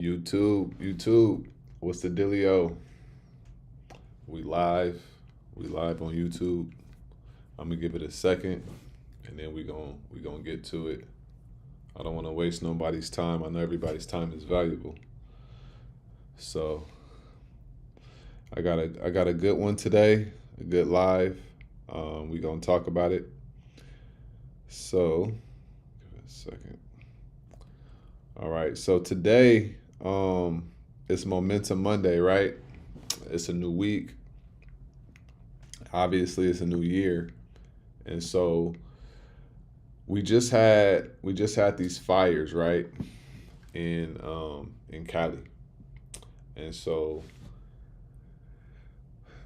YouTube, what's the dealio? We live, we live on YouTube. I'm gonna give it a second, and then we gonna get to it. I don't want to waste nobody's time. I know everybody's time is valuable, so I got a good one today, a good live. We gonna talk about it. So, give it a second. All right. So today, it's Momentum Monday, right? It's a new week. Obviously, it's a new year, and so we just had these fires, right, in Cali, and so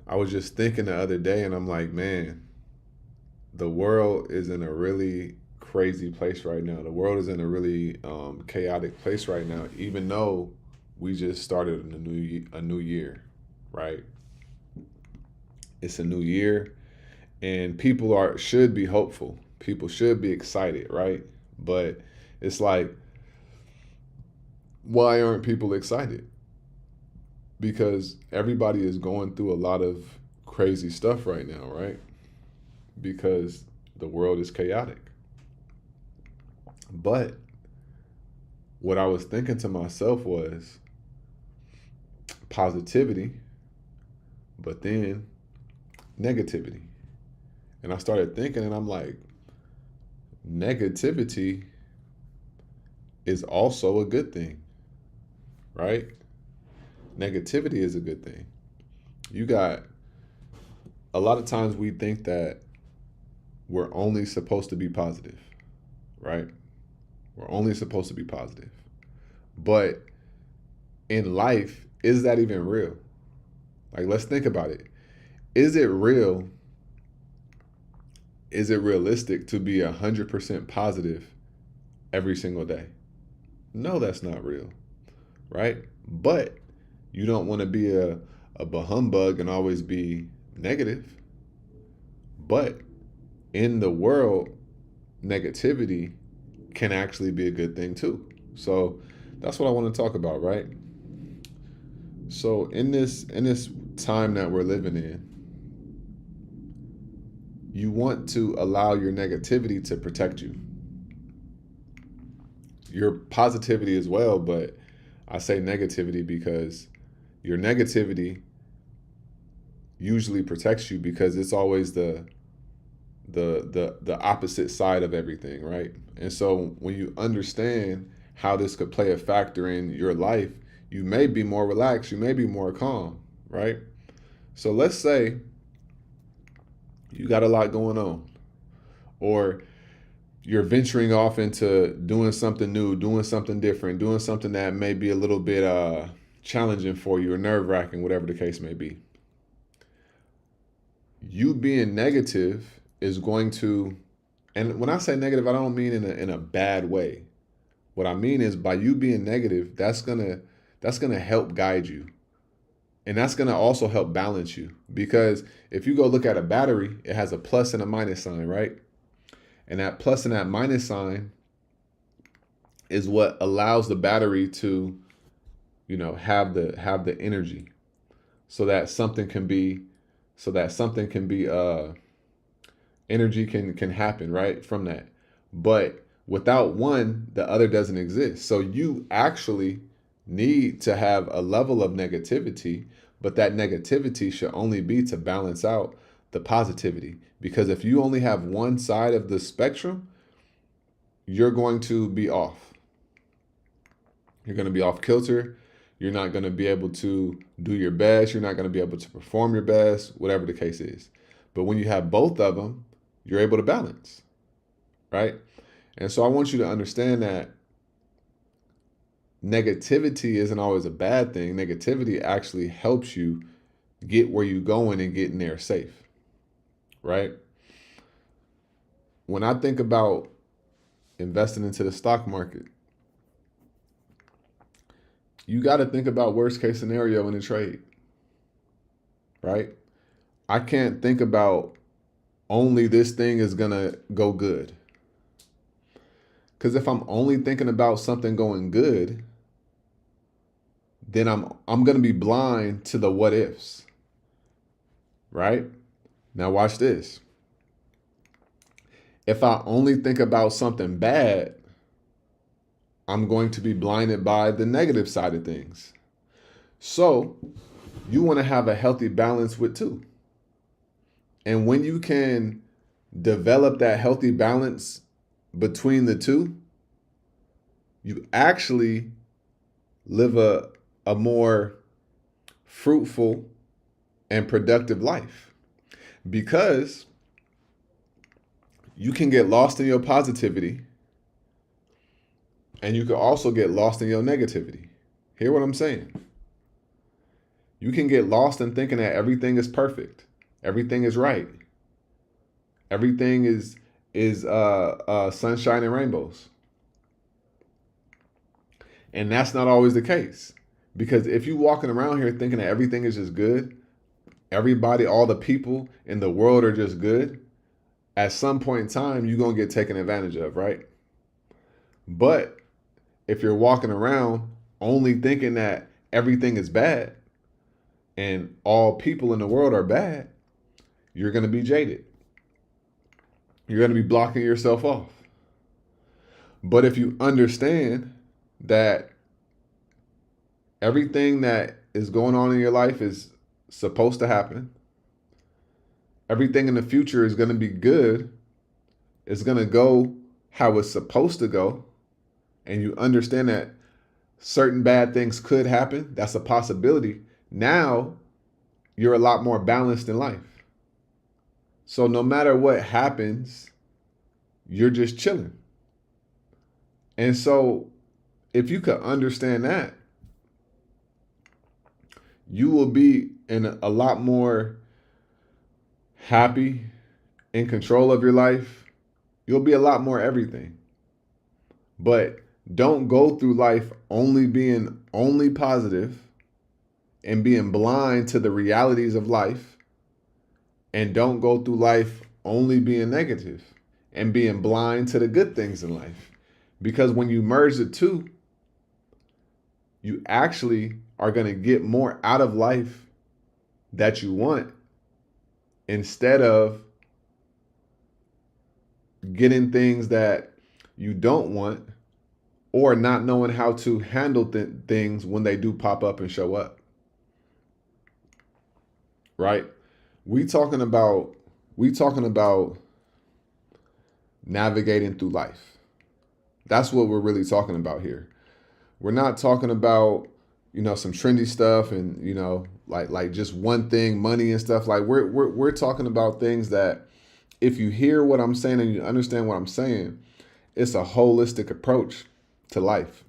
I was just thinking the other day, and I'm like, man, the world is in a really crazy place right now. The world is in a really chaotic place right now, even though we just started a new year, right? It's a new year, and people are should be hopeful. People should be excited, right? But it's like, why aren't people excited? Because everybody is going through a lot of crazy stuff right now, right? Because the world is chaotic. But what I was thinking to myself was positivity, but then negativity. And I started thinking, and I'm like, negativity is also a good thing, right? Negativity is a good thing. You got a lot of times we think that we're only supposed to be positive, right? We're only supposed to be positive. But in life, is that even real? Like, let's think about it. Is it real? Is it realistic to be 100% positive every single day? No, that's not real, right? But you don't want to be a bahumbug and always be negative. But in the world, negativity can actually be a good thing too. So that's what I want to talk about, right? So in this time that we're living in, you want to allow your negativity to protect you. Your positivity as well, but I say negativity because your negativity usually protects you because it's always the opposite side of everything, right? And so when you understand how this could play a factor in your life, you may be more relaxed, you may be more calm, right? So let's say you got a lot going on, or you're venturing off into doing something new, doing something different, doing something that may be a little bit challenging for you or nerve wracking, whatever the case may be. You being negative is going to, and when I say negative, I don't mean in a bad way. What I mean is by you being negative, that's gonna help guide you. And that's gonna also help balance you. Because if you go look at a battery, it has a plus and a minus sign, right? And that plus and that minus sign is what allows the battery to, have the energy so that something can be energy can happen right from that. But without one, the other doesn't exist. So you actually need to have a level of negativity, but that negativity should only be to balance out the positivity. Because if you only have one side of the spectrum, you're going to be off. You're going to be off kilter. You're not going to be able to do your best. You're not going to be able to perform your best, whatever the case is. But when you have both of them, you're able to balance, right? And so I want you to understand that negativity isn't always a bad thing. Negativity actually helps you get where you're going and getting there safe, right? When I think about investing into the stock market, you got to think about worst case scenario in a trade, right? I can't think about only this thing is going to go good. Because if I'm only thinking about something going good, then I'm going to be blind to the what ifs, right? Now watch this. If I only think about something bad, I'm going to be blinded by the negative side of things. So you want to have a healthy balance with two. And when you can develop that healthy balance between the two, you actually live a more fruitful and productive life, because you can get lost in your positivity and you can also get lost in your negativity. Hear what I'm saying? You can get lost in thinking that everything is perfect, everything is right, everything is sunshine and rainbows. And that's not always the case. Because if you're walking around here thinking that everything is just good, everybody, all the people in the world are just good, at some point in time, you're going to get taken advantage of, right? But if you're walking around only thinking that everything is bad and all people in the world are bad, you're going to be jaded. You're going to be blocking yourself off. But if you understand that everything that is going on in your life is supposed to happen, everything in the future is going to be good, it's going to go how it's supposed to go, and you understand that certain bad things could happen, that's a possibility, now you're a lot more balanced in life. So no matter what happens, you're just chilling. And so if you could understand that, you will be in a lot more happy, in control of your life. You'll be a lot more everything. But don't go through life only being only positive and being blind to the realities of life. And don't go through life only being negative and being blind to the good things in life. Because when you merge the two, you actually are going to get more out of life that you want, instead of getting things that you don't want or not knowing how to handle things when they do pop up and show up. Right? We talking about navigating through life. That's what we're really talking about here. We're not talking about, some trendy stuff and, like just one thing, money and stuff. Like we're talking about things that, if you hear what I'm saying and you understand what I'm saying, it's a holistic approach to life.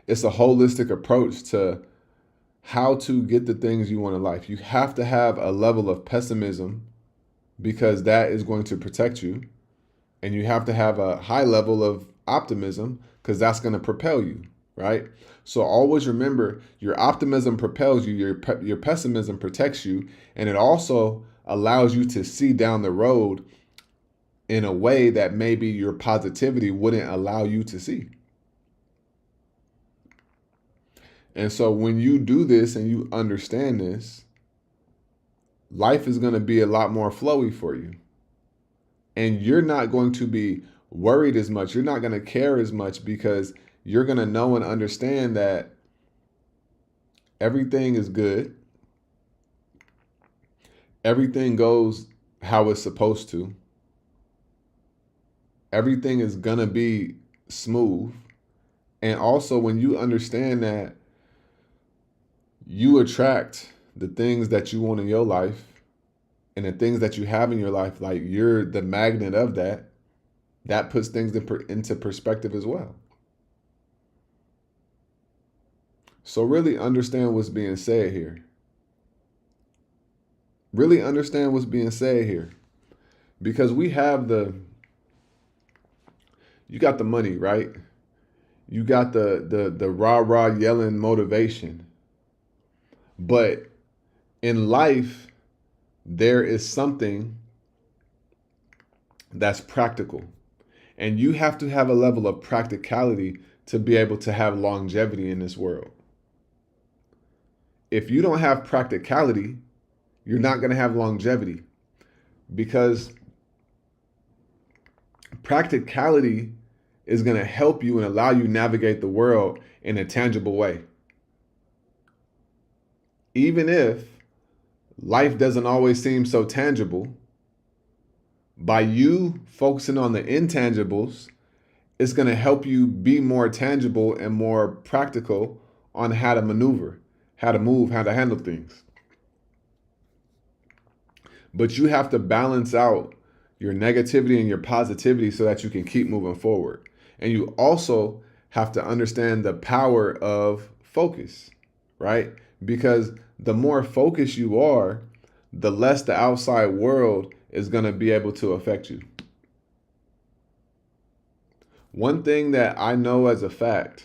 It's a holistic approach to how to get the things you want in life. You have to have a level of pessimism, because that is going to protect you. And you have to have a high level of optimism, because that's going to propel you, right? So always remember, your optimism propels you, your pessimism protects you, and it also allows you to see down the road in a way that maybe your positivity wouldn't allow you to see. And so when you do this and you understand this, life is going to be a lot more flowy for you. And you're not going to be worried as much. You're not going to care as much, because you're going to know and understand that everything is good. Everything goes how it's supposed to. Everything is going to be smooth. And also, when you understand that you attract the things that you want in your life and the things that you have in your life, like you're the magnet of that, that puts things into perspective as well. So really understand what's being said here. Really understand what's being said here. Because you got the money, right? You got the rah-rah yelling motivation. But in life, there is something that's practical. And you have to have a level of practicality to be able to have longevity in this world. If you don't have practicality, you're not going to have longevity, because practicality is going to help you and allow you navigate the world in a tangible way. Even if life doesn't always seem so tangible, by you focusing on the intangibles, it's going to help you be more tangible and more practical on how to maneuver, how to move, how to handle things. But you have to balance out your negativity and your positivity so that you can keep moving forward. And you also have to understand the power of focus, right? Because the more focused you are, the less the outside world is going to be able to affect you. One thing that I know as a fact,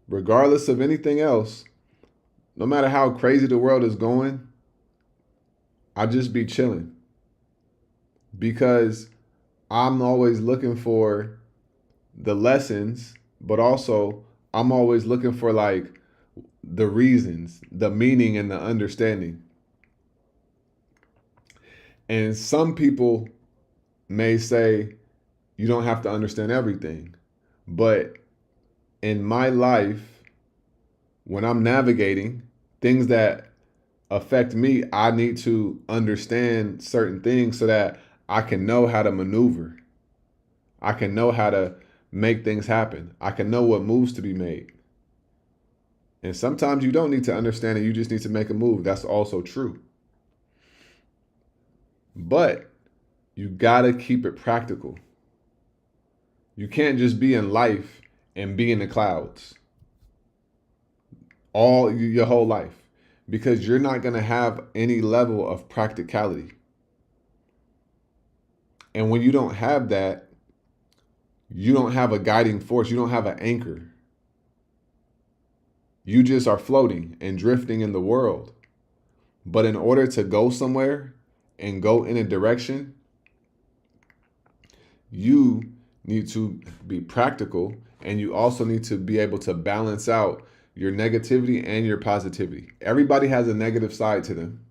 regardless of anything else, no matter how crazy the world is going, I just be chilling, because I'm always looking for the lessons, but also I'm always looking for like the reasons, the meaning, and the understanding. And some people may say you don't have to understand everything, but in my life, when I'm navigating things that affect me, I need to understand certain things so that I can know how to maneuver. I can know how to make things happen. I can know what moves to be made. And sometimes you don't need to understand it, you just need to make a move. That's also true. But you gotta keep it practical. You can't just be in life and be in the clouds all your whole life, because you're not going to have any level of practicality. And when you don't have that, you don't have a guiding force. You don't have an anchor. You just are floating and drifting in the world. But in order to go somewhere and go in a direction, you need to be practical, and you also need to be able to balance out your negativity and your positivity. Everybody has a negative side to them,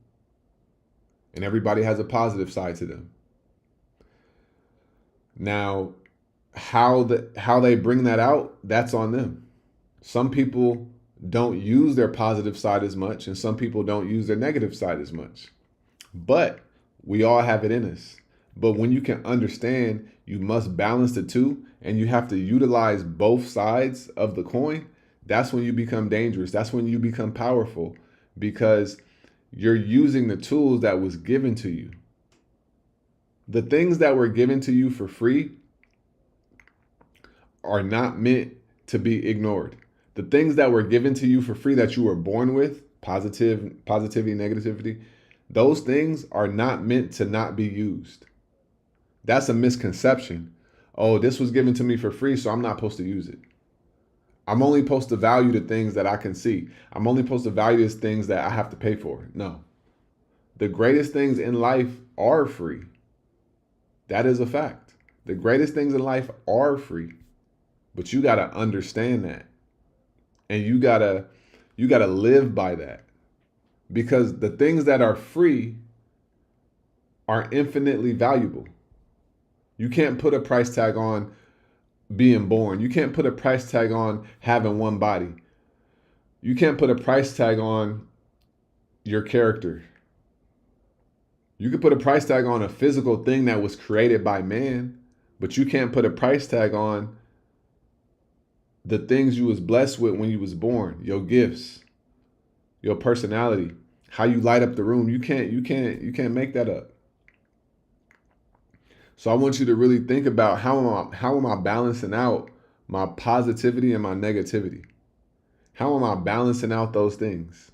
and everybody has a positive side to them. Now, how they bring that out, that's on them. Some people don't use their positive side as much, and some people don't use their negative side as much. But we all have it in us. But when you can understand, you must balance the two, and you have to utilize both sides of the coin. That's when you become dangerous. That's when you become powerful, because you're using the tools that was given to you. The things that were given to you for free are not meant to be ignored. The things that were given to you for free that you were born with, positivity, negativity, those things are not meant to not be used. That's a misconception. Oh, this was given to me for free, so I'm not supposed to use it. I'm only supposed to value the things that I can see. I'm only supposed to value the things that I have to pay for. No. The greatest things in life are free. That is a fact. The greatest things in life are free. But you got to understand that. And you got to live by that. Because the things that are free are infinitely valuable. You can't put a price tag on being born. You can't put a price tag on having one body. You can't put a price tag on your character. You could put a price tag on a physical thing that was created by man, but you can't put a price tag on the things you was blessed with when you was born, your gifts, your personality, how you light up the room. You can't make that up. So I want you to really think about how am I balancing out my positivity and my negativity? How am I balancing out those things?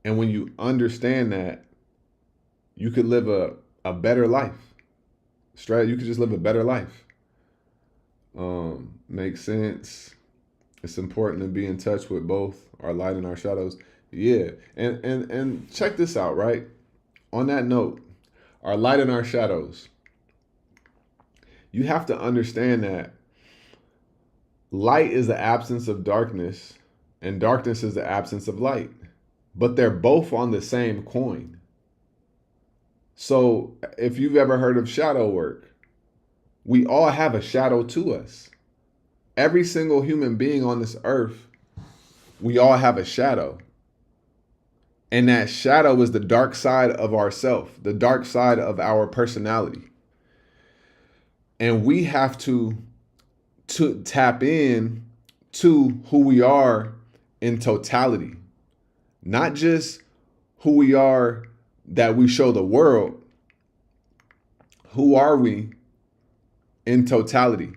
And when you understand that, you could live a better life. You could just live a better life. Makes sense. It's important to be in touch with both our light and our shadows. Yeah. And check this out, right? On that note, our light and our shadows. You have to understand that Light is the absence of darkness, and darkness is the absence of light. But they're both on the same coin. So if you've ever heard of shadow work, we all have a shadow to us. Every single human being on this earth, we all have a shadow. And that shadow is the dark side of ourself, the dark side of our personality. And we have to tap in to who we are in totality, not just who we are that we show the world. Who are we in totality?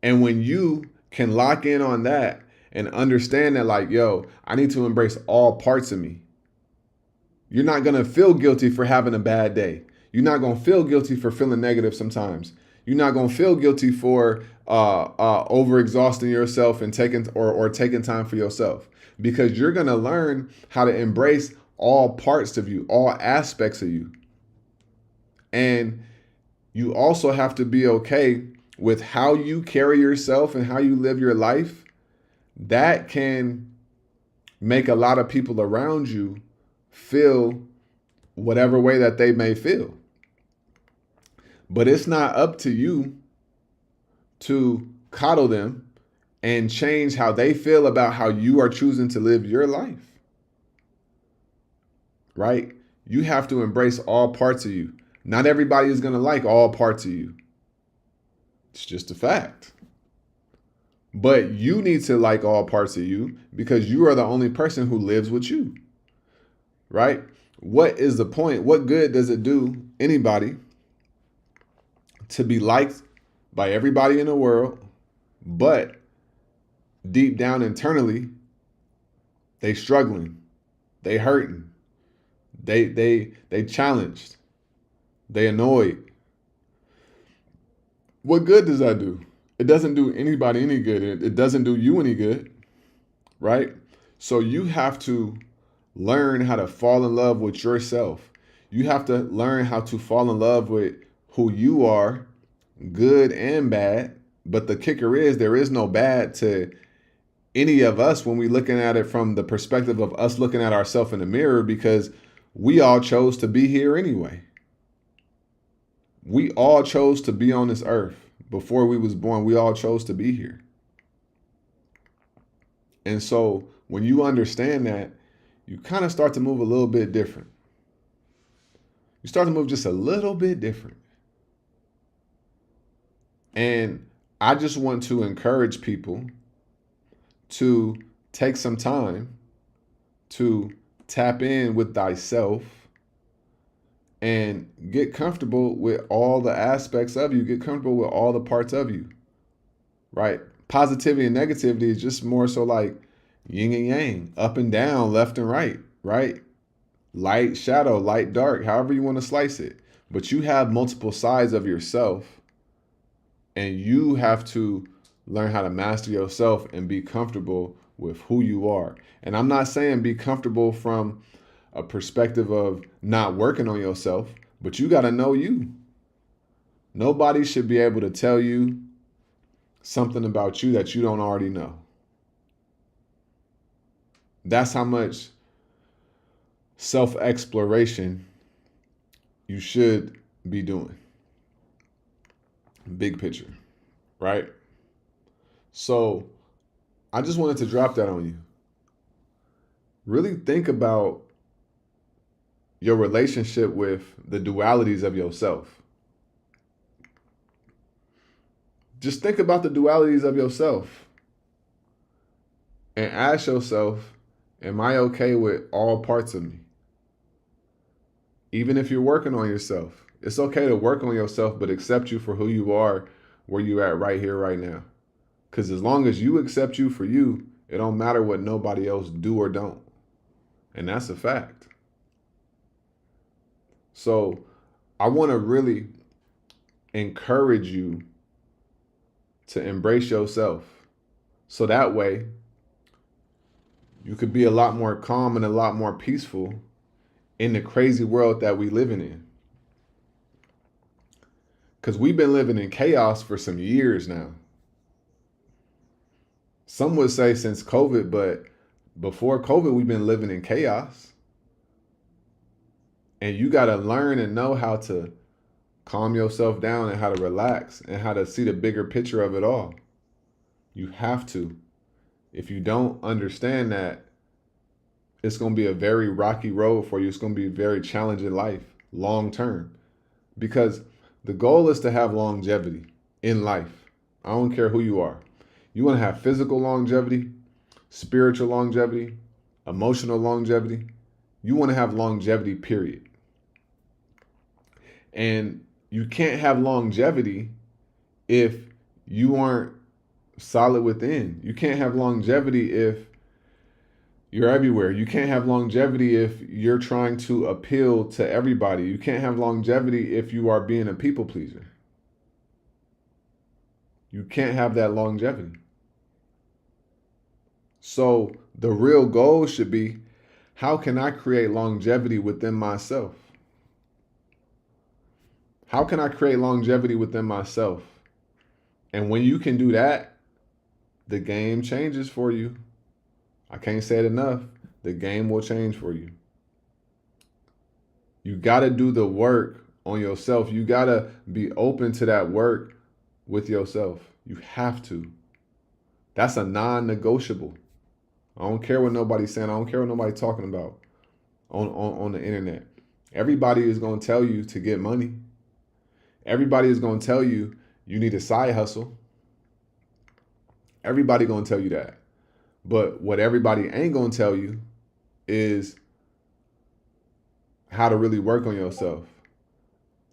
And when you can lock in on that and understand that, like, yo, I need to embrace all parts of me. You're not going to feel guilty for having a bad day. You're not going to feel guilty for feeling negative sometimes. You're not going to feel guilty for overexhausting yourself and taking time for yourself, because you're going to learn how to embrace all parts of you, all aspects of you. And you also have to be okay with how you carry yourself and how you live your life. That can make a lot of people around you feel whatever way that they may feel. But it's not up to you to coddle them and change how they feel about how you are choosing to live your life. Right? You have to embrace all parts of you. Not everybody is going to like all parts of you. It's just a fact. But you need to like all parts of you, because you are the only person who lives with you. Right? What is the point? What good does it do anybody to be liked by everybody in the world, but deep down internally, they struggling, they hurting, they challenged, they annoyed? What good does that do? It doesn't do anybody any good. It doesn't do you any good, right? So you have to learn how to fall in love with yourself. You have to learn how to fall in love with who you are, good and bad. But the kicker is, there is no bad to any of us when we're looking at it from the perspective of us looking at ourselves in the mirror, because we all chose to be here anyway. We all chose to be on this earth. Before we was born, we all chose to be here. And so when you understand that, you kind of start to move a little bit different. You start to move just a little bit different. And I just want to encourage people to take some time to tap in with thyself and get comfortable with all the aspects of you, get comfortable with all the parts of you, right? Positivity and negativity is just more so like yin and yang, up and down, left and right, right? Light, shadow, light, dark, however you want to slice it. But you have multiple sides of yourself, and you have to learn how to master yourself and be comfortable with who you are. And I'm not saying be comfortable from a perspective of not working on yourself, but you got to know you. Nobody should be able to tell you something about you that you don't already know. That's how much self-exploration you should be doing. Big picture, right? So I just wanted to drop that on you. Really think about your relationship with the dualities of yourself. Just think about the dualities of yourself and ask yourself, am I okay with all parts of me? Even if you're working on yourself, it's okay to work on yourself, but accept you for who you are, where you at right here, right now. Because as long as you accept you for you, it don't matter what nobody else do or don't. And that's a fact. So I want to really encourage you to embrace yourself. So that way you could be a lot more calm and a lot more peaceful in the crazy world that we living in. Because we've been living in chaos for some years now. Some would say since COVID, but before COVID, we've been living in chaos. And you got to learn and know how to calm yourself down and how to relax and how to see the bigger picture of it all. You have to. If you don't understand that, it's going to be a very rocky road for you. It's going to be a very challenging life long term, because the goal is to have longevity in life. I don't care who you are. You want to have physical longevity, spiritual longevity, emotional longevity. You want to have longevity, period. And you can't have longevity if you aren't solid within. You can't have longevity if you're everywhere. You can't have longevity if you're trying to appeal to everybody. You can't have longevity if you are being a people pleaser. You can't have that longevity. So the real goal should be, how can I create longevity within myself? How can I create longevity within myself? And when you can do that, the game changes for you. I can't say it enough. The game will change for you. You got to do the work on yourself. You got to be open to that work with yourself. You have to. That's a non-negotiable. I don't care what nobody's saying. I don't care what nobody's talking about on the internet. Everybody is going to tell you to get money. Everybody is going to tell you you need a side hustle. Everybody going to tell you that. But what everybody ain't going to tell you is how to really work on yourself.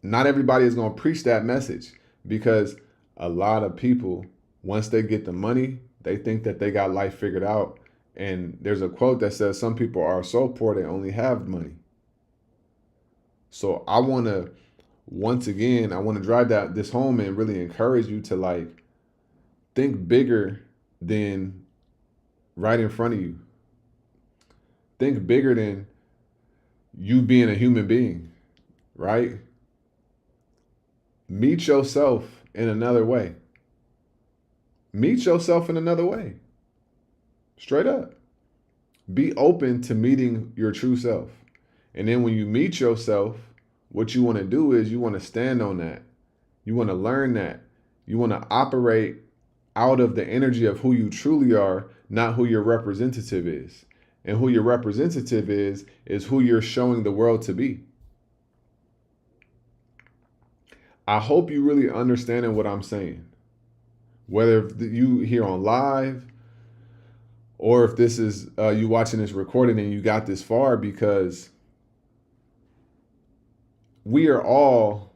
Not everybody is going to preach that message, because a lot of people, once they get the money, they think that they got life figured out. And there's a quote that says some people are so poor they only have money. So I want to, once again, I want to drive this home and really encourage you to, like, think bigger than right in front of you. Think bigger than you being a human being, right? Meet yourself in another way. Meet yourself in another way. Straight up. Be open to meeting your true self. And then when you meet yourself, what you want to do is you want to stand on that. You want to learn that. You want to operate out of the energy of who you truly are, not who your representative is. And who your representative is who you're showing the world to be. I hope you really understanding what I'm saying. Whether you here on live, or if this is you watching this recording and you got this far, because we are all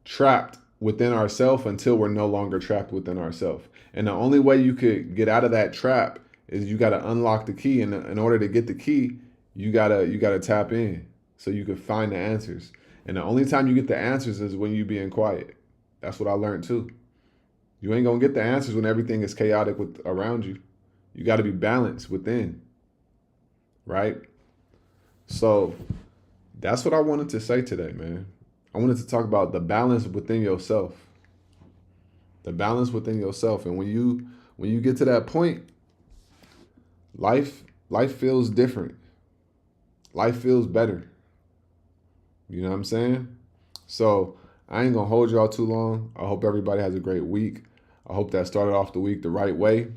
trapped within ourselves until we're no longer trapped within ourselves. And the only way you could get out of that trap is you got to unlock the key. And in order to get the key, you gotta tap in so you can find the answers. And the only time you get the answers is when you being quiet. That's what I learned too. You ain't gonna get the answers when everything is chaotic around you. You got to be balanced within, right? So that's what I wanted to say today, man. I wanted to talk about the balance within yourself. The balance within yourself. And when you get to that point, life feels different. Life feels better. You know what I'm saying? So I ain't gonna hold y'all too long. I hope everybody has a great week. I hope that started off the week the right way.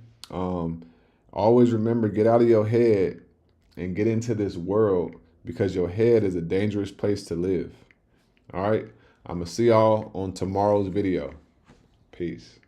Always remember, get out of your head and get into this world, because your head is a dangerous place to live. All right. I'm going to see y'all on tomorrow's video. Peace.